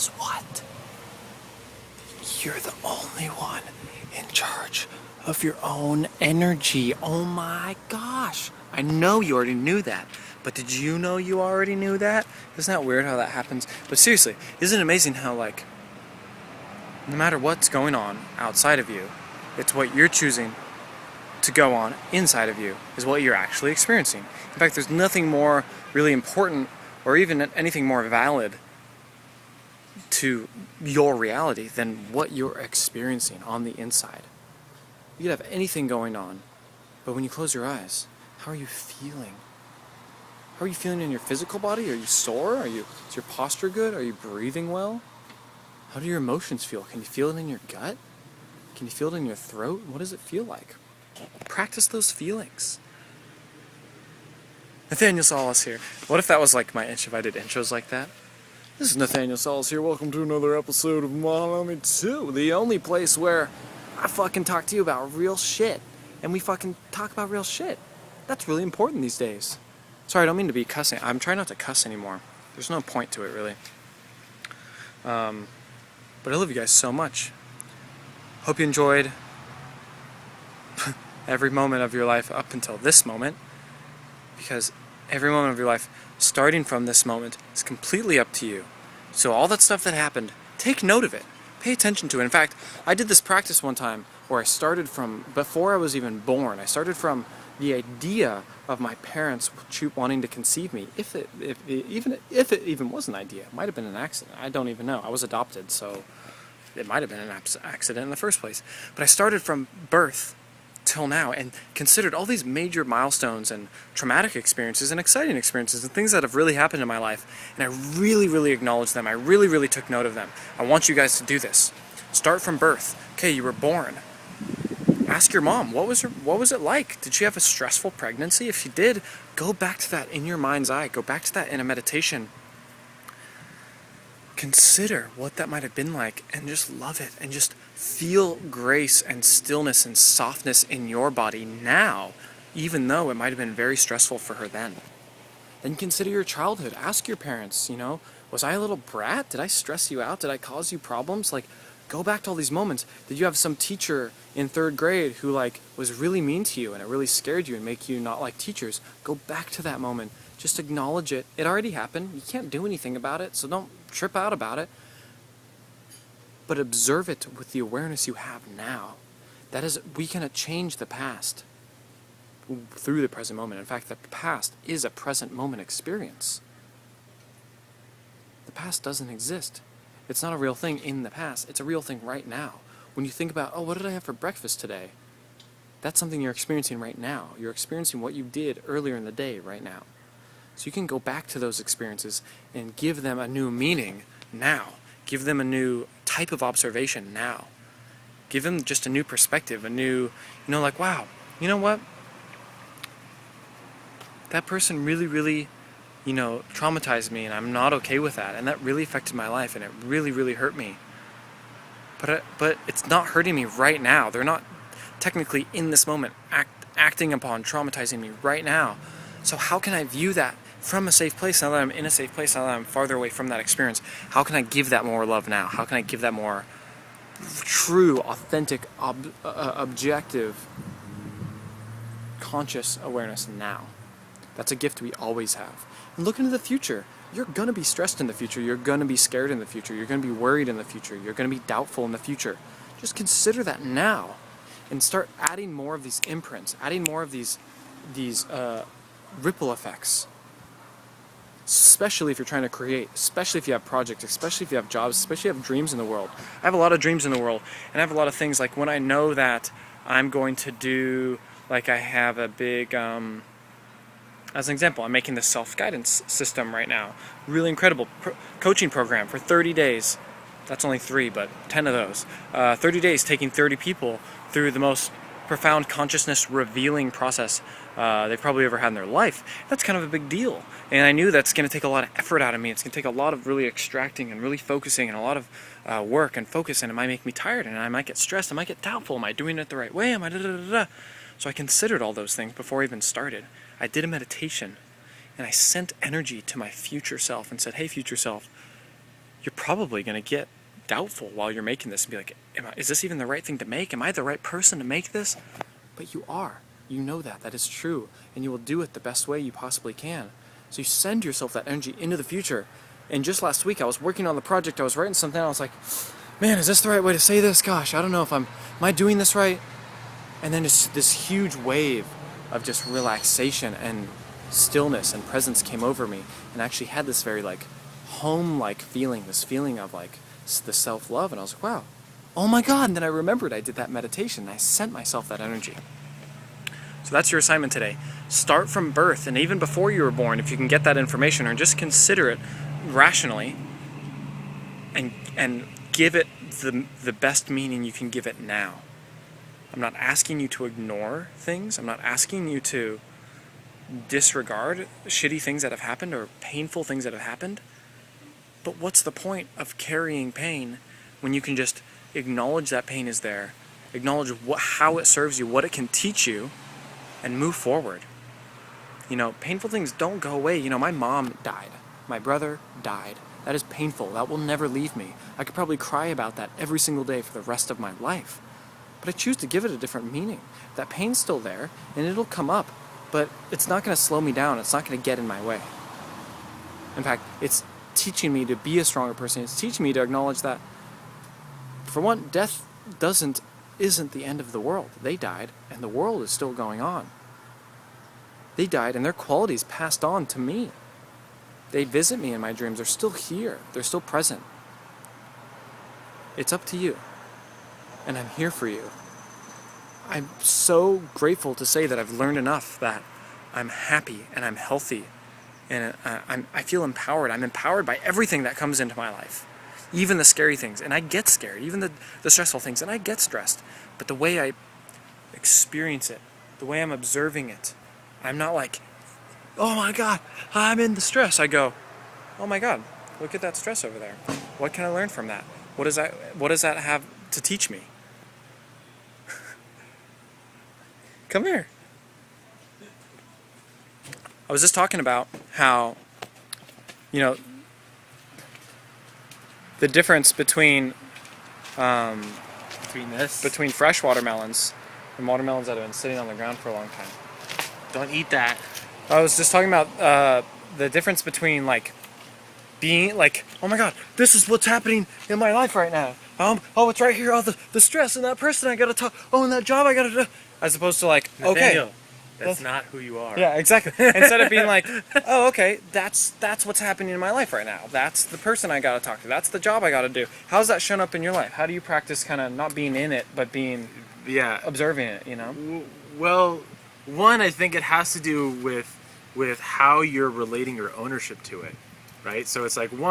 guess what? You're the only one in charge of your own energy. Oh my gosh. I know you already knew that, but did you know you already knew that? Isn't that weird how that happens? But seriously, isn't it amazing how, like, no matter what's going on outside of you, it's what you're choosing to go on inside of you is what you're actually experiencing. In fact, there's nothing more really important or even anything more valid to your reality than what you're experiencing on the inside. You could have anything going on, but when you close your eyes, how are you feeling? How are you feeling in your physical body? Are you sore? Is your posture good? Are you breathing well? How do your emotions feel? Can you feel it in your gut? Can you feel it in your throat? What does it feel like? Practice those feelings. Nathaniel Salas here. What if that was like my intro, if I did intros like that? This is Nathaniel Salas here. Welcome to another episode of Mommy 2, the only place where I fucking talk to you about real shit. And we fucking talk about real shit. That's really important these days. Sorry, I don't mean to be cussing. I'm trying not to cuss anymore. There's no point to it, really. But I love you guys so much. Hope you enjoyed every moment of your life up until this moment, because every moment of your life starting from this moment is completely up to you. So all that stuff that happened, take note of it. Pay attention to it. In fact, I did this practice one time where I started from before I was even born. I started from the idea of my parents wanting to conceive me, if it even was an idea. It might have been an accident. I don't even know. I was adopted, so it might have been an accident in the first place. But I started from birth till now and considered all these major milestones and traumatic experiences and exciting experiences and things that have really happened in my life, and I really, really acknowledged them. I really, really took note of them. I want you guys to do this. Start from birth. Okay, you were born. Ask your mom, what was it like? Did she have a stressful pregnancy? If she did, go back to that in your mind's eye. Go back to that in a meditation. Consider what that might have been like and just love it and just feel grace and stillness and softness in your body now, even though it might have been very stressful for her then. Then consider your childhood. Ask your parents, was I a little brat? Did I stress you out? Did I cause you problems? Go back to all these moments. Did you have some teacher in 3rd grade who was really mean to you and it really scared you and make you not like teachers? Go back to that moment. Just acknowledge it. It already happened. You can't do anything about it, so don't trip out about it. But observe it with the awareness you have now. That is, we cannot change the past through the present moment. In fact, the past is a present moment experience. The past doesn't exist. It's not a real thing in the past. It's a real thing right now. When you think about, what did I have for breakfast today? That's something you're experiencing right now. You're experiencing what you did earlier in the day right now. So you can go back to those experiences and give them a new meaning now. Give them a new type of observation now. Give them just a new perspective, a new, wow, you know what? That person really, really, traumatized me, and I'm not okay with that, and that really affected my life, and it really, really hurt me. But it's not hurting me right now. They're not technically in this moment acting upon traumatizing me right now. So how can I view that from a safe place now that I'm in a safe place, now that I'm farther away from that experience? How can I give that more love now? How can I give that more true, authentic, objective, conscious awareness now? That's a gift we always have. And look into the future. You're going to be stressed in the future. You're going to be scared in the future. You're going to be worried in the future. You're going to be doubtful in the future. Just consider that now and start adding more of these imprints, adding more of these ripple effects. Especially if you're trying to create, especially if you have projects, especially if you have jobs, especially if you have dreams in the world. I have a lot of dreams in the world, and I have a lot of things, like when I know that I'm going to do, I have a big, as an example, I'm making this self-guidance system right now. Really incredible coaching program for 30 days. That's only 3, but 10 of those. 30 days taking 30 people through the most profound consciousness revealing process they've probably ever had in their life. That's kind of a big deal. And I knew that's going to take a lot of effort out of me. It's going to take a lot of really extracting and really focusing and a lot of work and focus, and it might make me tired, and I might get stressed, I might get doubtful. Am I doing it the right way? Am I da-da-da-da-da? So I considered all those things before I even started. I did a meditation, and I sent energy to my future self and said, hey, future self, you're probably going to get doubtful while you're making this and be like, is this even the right thing to make? Am I the right person to make this? But you are. You know that. That is true. And you will do it the best way you possibly can. So you send yourself that energy into the future. And just last week I was working on the project, I was writing something, and I was like, man, is this the right way to say this? Gosh, I don't know if am I doing this right? And then just this huge wave of just relaxation and stillness and presence came over me, and I actually had this very like home-like feeling, this feeling of like the self-love, and I was like, wow, oh my God. And then I remembered I did that meditation, and I sent myself that energy. So that's your assignment today. Start from birth, and even before you were born, if you can get that information, or just consider it rationally, and give it the best meaning you can give it now. I'm not asking you to ignore things. I'm not asking you to disregard shitty things that have happened or painful things that have happened. But what's the point of carrying pain when you can just acknowledge that pain is there, acknowledge how it serves you, what it can teach you, and move forward? You know, painful things don't go away. You know, my mom died. My brother died. That is painful. That will never leave me. I could probably cry about that every single day for the rest of my life. But I choose to give it a different meaning. That pain's still there, and it'll come up, but it's not going to slow me down. It's not going to get in my way. In fact, it's teaching me to be a stronger person. It's teaching me to acknowledge that, for one, death isn't the end of the world. They died, and the world is still going on. They died, and their qualities passed on to me. They visit me in my dreams. They're still here. They're still present. It's up to you. And I'm here for you. I'm so grateful to say that I've learned enough that I'm happy and I'm healthy and I feel empowered. I'm empowered by everything that comes into my life, even the scary things. And I get scared, even the stressful things, and I get stressed. But the way I experience it, the way I'm observing it, I'm not like, oh my God, I'm in the stress. I go, oh my God, look at that stress over there. What can I learn from that? What does that have to teach me? Come here. I was just talking about how, you know, the difference between between fresh watermelons and watermelons that have been sitting on the ground for a long time. Don't eat that. I was just talking about the difference between like being like, oh my God, this is what's happening in my life right now. Oh, it's right here. Oh, the stress and that person I gotta talk. Oh, and that job I gotta do. As opposed to like, Nathaniel, okay, that's not who you are. yeah, exactly. Instead of being like, oh, okay, that's what's happening in my life right now. That's the person I gotta talk to. That's the job I gotta do. How's that shown up in your life? How do you practice kind of not being in it, but being observing it? You know. Well, one, I think it has to do with how you're relating your ownership to it, right? So it's like one.